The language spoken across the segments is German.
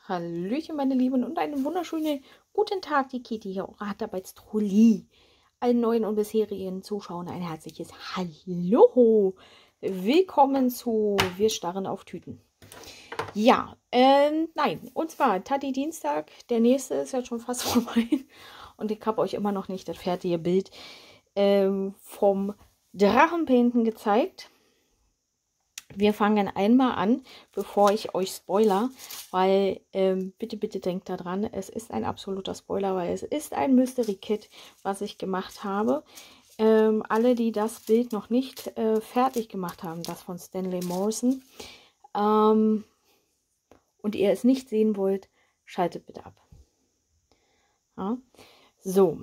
Hallöchen, meine Lieben, und einen wunderschönen guten Tag, die Kitty hier, eure Handarbeitstrolli. Allen neuen und bisherigen Zuschauern ein herzliches Hallo. Willkommen zu Wir starren auf Tüten. Ja, nein, und zwar Tati Dienstag, der nächste ist jetzt schon fast vorbei. Und ich habe euch immer noch nicht das fertige Bild vom Drachenpainten gezeigt. Wir fangen einmal an, bevor ich euch spoiler, weil bitte denkt daran, es ist ein absoluter Spoiler, weil es ist ein Mystery Kit, was ich gemacht habe. Alle, die das Bild noch nicht fertig gemacht haben, das von Stanley Morrison, und ihr es nicht sehen wollt, schaltet bitte ab. Ja? So,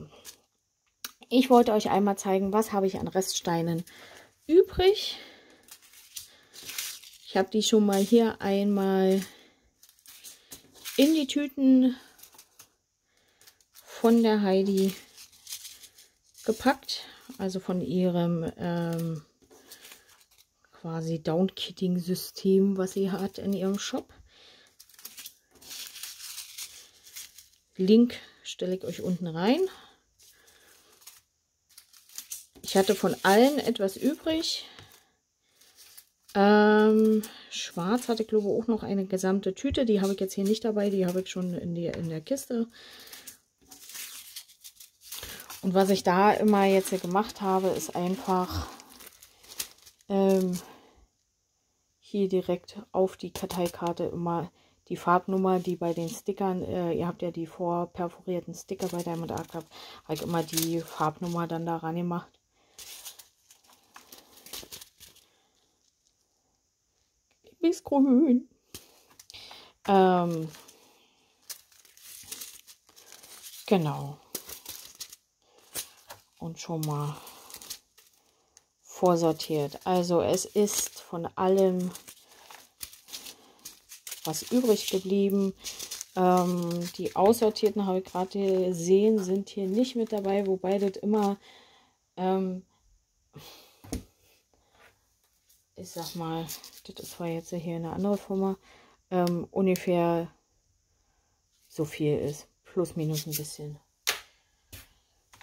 ich wollte euch einmal zeigen, was habe ich an Reststeinen übrig. Ich habe die schon mal hier einmal in die Tüten von der Heidi gepackt, also von ihrem quasi Downkitting-System, was sie hat in ihrem Shop. Link stelle ich euch unten rein. Ich hatte von allen etwas übrig. Schwarz hatte ich glaube auch noch eine gesamte Tüte, die habe ich jetzt hier nicht dabei, die habe ich schon in der Kiste. Und was ich da immer jetzt hier gemacht habe, ist einfach hier direkt auf die Karteikarte immer die Farbnummer, die bei den Stickern, ihr habt ja die vorperforierten Sticker bei Diamond Art Club, habe ich immer die Farbnummer dann da ran gemacht. Grün. Genau. Und schon mal vorsortiert. Also es ist von allem was übrig geblieben. Die aussortierten habe ich gerade gesehen, sind hier nicht mit dabei, wobei das immer, ich sag mal, das ist zwar jetzt hier eine andere Firma, ungefähr so viel ist. Plus, minus ein bisschen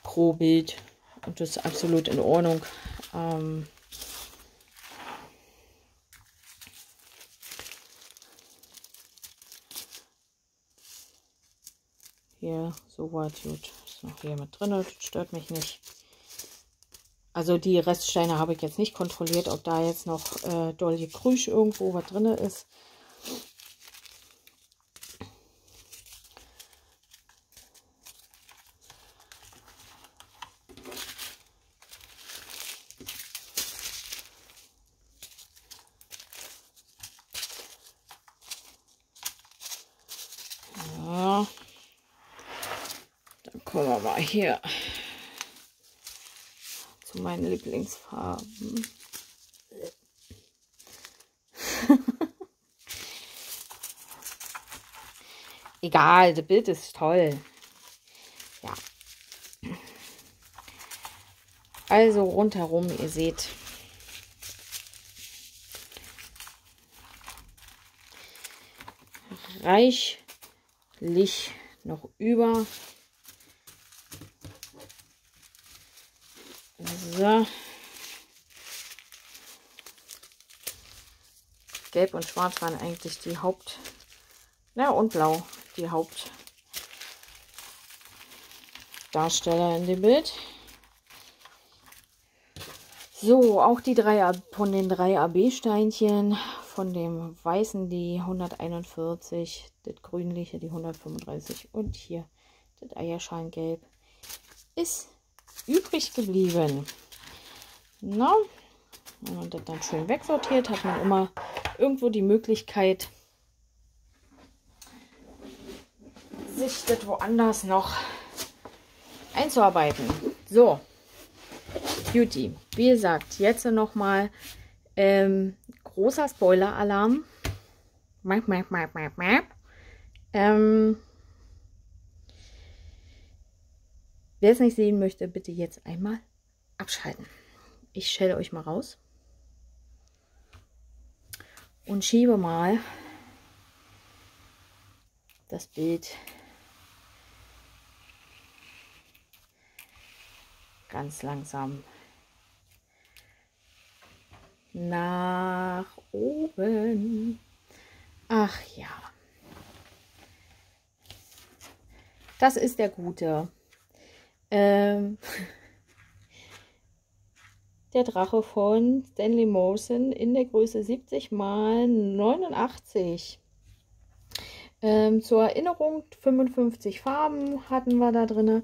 pro Bild. Und das ist absolut in Ordnung. Hier, so weit, gut. Ist noch hier mit drin, das stört mich nicht. Also die Reststeine habe ich jetzt nicht kontrolliert, ob da jetzt noch Dolly Krüsch irgendwo was drin ist. Ja. Dann kommen wir mal hier zu meinen Lieblingsfarben. Egal, das Bild ist toll. Ja. Also rundherum, ihr seht. Reichlich noch über. So. Gelb und Schwarz waren eigentlich die Haupt... Ja, und Blau, die Hauptdarsteller in dem Bild. So, auch die von den 3 AB-Steinchen, von dem weißen die 141, das grünliche die 135 und hier das Eierschalengelb ist übrig geblieben. Na, wenn man das dann schön wegsortiert, hat man immer irgendwo die Möglichkeit, sich das woanders noch einzuarbeiten. So, Beauty. Wie gesagt, jetzt nochmal großer Spoiler-Alarm. Wer es nicht sehen möchte, bitte jetzt einmal abschalten. Ich schäle euch mal raus und schiebe mal das Bild ganz langsam nach oben. Ach ja, das ist der Gute. Der Drache von Stanley Morrison in der Größe 70 x 89. Zur Erinnerung, 55 Farben hatten wir da drin.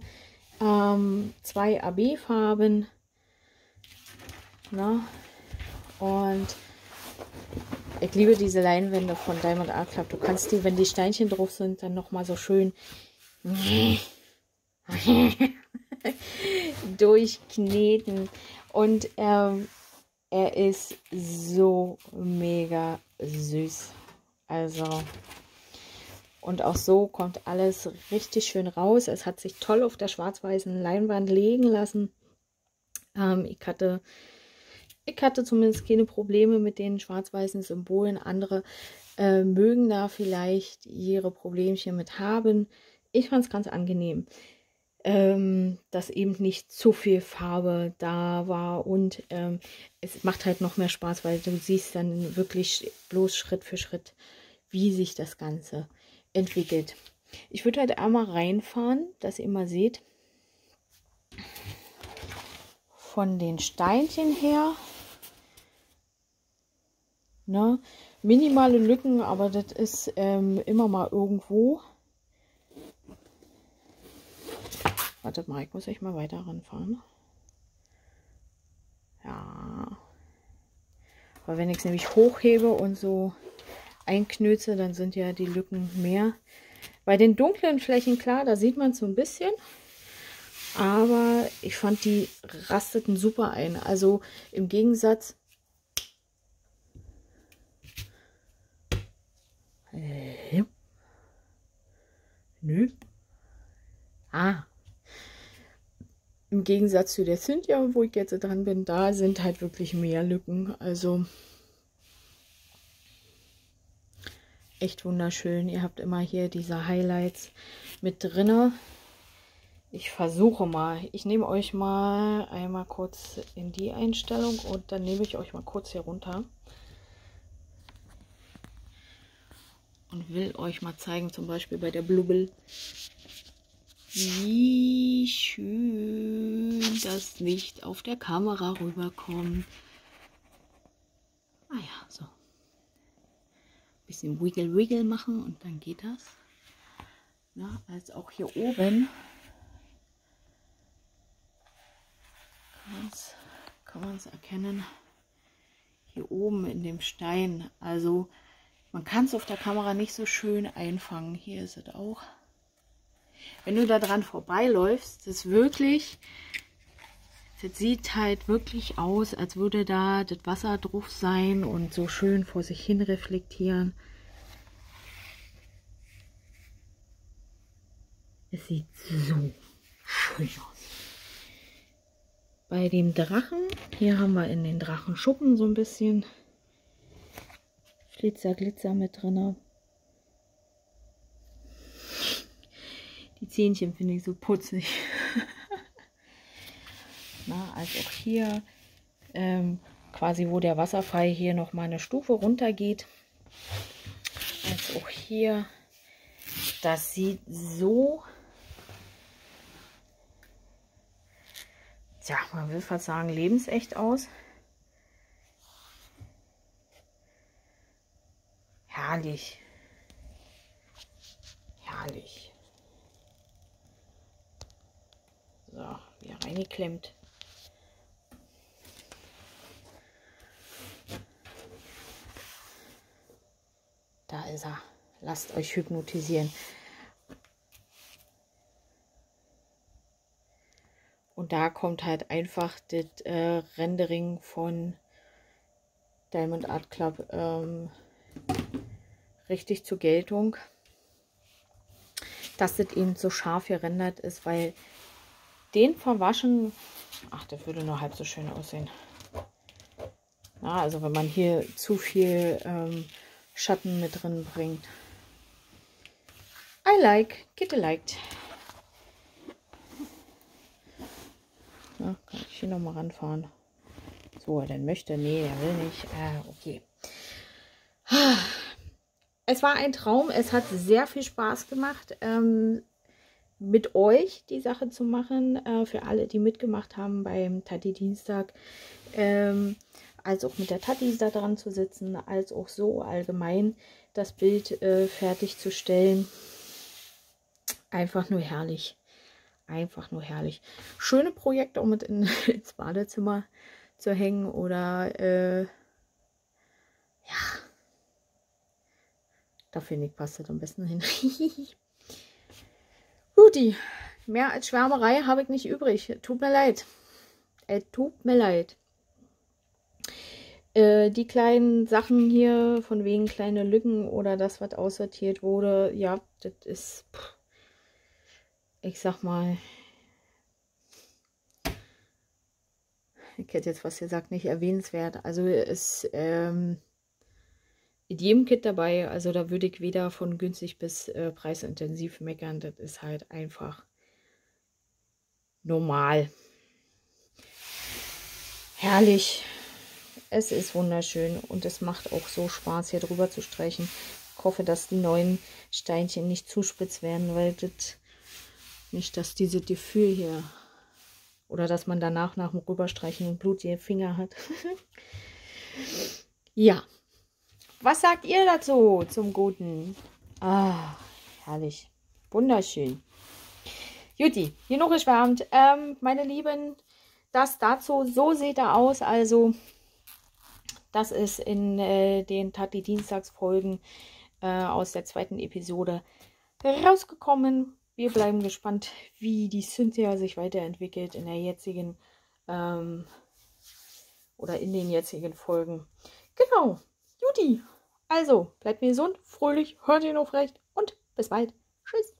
2 AB-Farben. Und ich liebe diese Leinwände von Diamond Art Club. Du kannst die, wenn die Steinchen drauf sind, dann nochmal so schön durchkneten. Und er ist so mega süß. Also, und auch so kommt alles richtig schön raus. Es hat sich toll auf der schwarz-weißen Leinwand legen lassen. Ich hatte zumindest keine Probleme mit den schwarz-weißen Symbolen. Andere mögen da vielleicht ihre Problemchen mit haben. Ich fand es ganz angenehm, dass eben nicht zu viel Farbe da war. Und es macht halt noch mehr Spaß, weil du siehst dann wirklich bloß Schritt für Schritt, wie sich das Ganze entwickelt. Ich würde halt einmal reinfahren, dass ihr mal seht, von den Steinchen her, ne, minimale Lücken, aber das ist immer mal irgendwo. Wartet mal, ich muss euch mal weiter ranfahren. Ja. Aber wenn ich es nämlich hochhebe und so einknöze, dann sind ja die Lücken mehr. Bei den dunklen Flächen, klar, da sieht man es so ein bisschen. Aber ich fand, die rasteten super ein. Also im Gegensatz. Nö. Im Gegensatz zu der Cynthia, wo ich jetzt dran bin, da sind halt wirklich mehr Lücken. Also echt wunderschön. Ihr habt immer hier diese Highlights mit drinne. Ich versuche mal. Ich nehme euch mal einmal kurz in die Einstellung und dann nehme ich euch mal kurz hier runter. Und will euch mal zeigen, zum Beispiel bei der Blubbel, wie schön das Licht auf der Kamera rüberkommt. Ah ja, so. Bisschen Wiggle machen und dann geht das. Na, als auch hier oben kann man es erkennen. Hier oben in dem Stein. Also man kann es auf der Kamera nicht so schön einfangen. Hier ist es auch. Wenn du da dran vorbeiläufst, das wirklich, das sieht halt wirklich aus, als würde da das Wasser drauf sein und so schön vor sich hin reflektieren. Es sieht so schön aus. Bei dem Drachen, hier haben wir in den Drachenschuppen so ein bisschen Glitzer mit drin. Die Zähnchen finde ich so putzig. Na, als auch hier, quasi wo der Wasserfall hier noch mal eine Stufe runter geht. Als auch hier, das sieht so, tja, man will fast sagen, lebensecht aus. Herrlich. Herrlich. So, wieder reingeklemmt. Da ist er. Lasst euch hypnotisieren. Und da kommt halt einfach das Rendering von Diamond Art Club richtig zur Geltung. Dass das eben so scharf gerendert ist, weil den verwaschen, ach, der würde nur halb so schön aussehen. Ja, also wenn man hier zu viel Schatten mit drin bringt. I like, Kitty liked. Na, kann ich hier nochmal ranfahren? So, er denn möchte. Nee, er will nicht. Okay. Es war ein Traum. Es hat sehr viel Spaß gemacht, mit euch die Sache zu machen. Für alle, die mitgemacht haben beim Tati Dienstag. Als auch mit der Tati da dran zu sitzen, als auch so allgemein das Bild fertigzustellen. Einfach nur herrlich. Einfach nur herrlich. Schöne Projekte, um mit ins Badezimmer zu hängen oder ja, da finde ich, passt das am besten hin. Guti, mehr als Schwärmerei habe ich nicht übrig. Tut mir leid. Tut mir leid. Die kleinen Sachen hier, von wegen kleine Lücken oder das, was aussortiert wurde, ja, das ist, ich sag mal, ich hätte jetzt was gesagt, nicht erwähnenswert. Also ist in jedem Kit dabei, also da würde ich weder von günstig bis preisintensiv meckern. Das ist halt einfach normal. Herrlich. Es ist wunderschön und es macht auch so Spaß, hier drüber zu streichen. Ich hoffe, dass die neuen Steinchen nicht zu spitz werden, weil das nicht, dass dieses Gefühl hier oder dass man danach nach dem Rüberstreichen blutige Finger hat. Ja. Was sagt ihr dazu zum Guten? Ah, herrlich. Wunderschön. Juti, genug geschwärmt. Meine Lieben, das dazu, so sieht er aus. Also, das ist in den Tati Dienstagsfolgen aus der zweiten Episode rausgekommen. Wir bleiben gespannt, wie die Cynthia sich weiterentwickelt in der jetzigen oder in den jetzigen Folgen. Genau. Juti. Also, bleibt mir gesund, fröhlich, hört ihr noch recht und bis bald. Tschüss.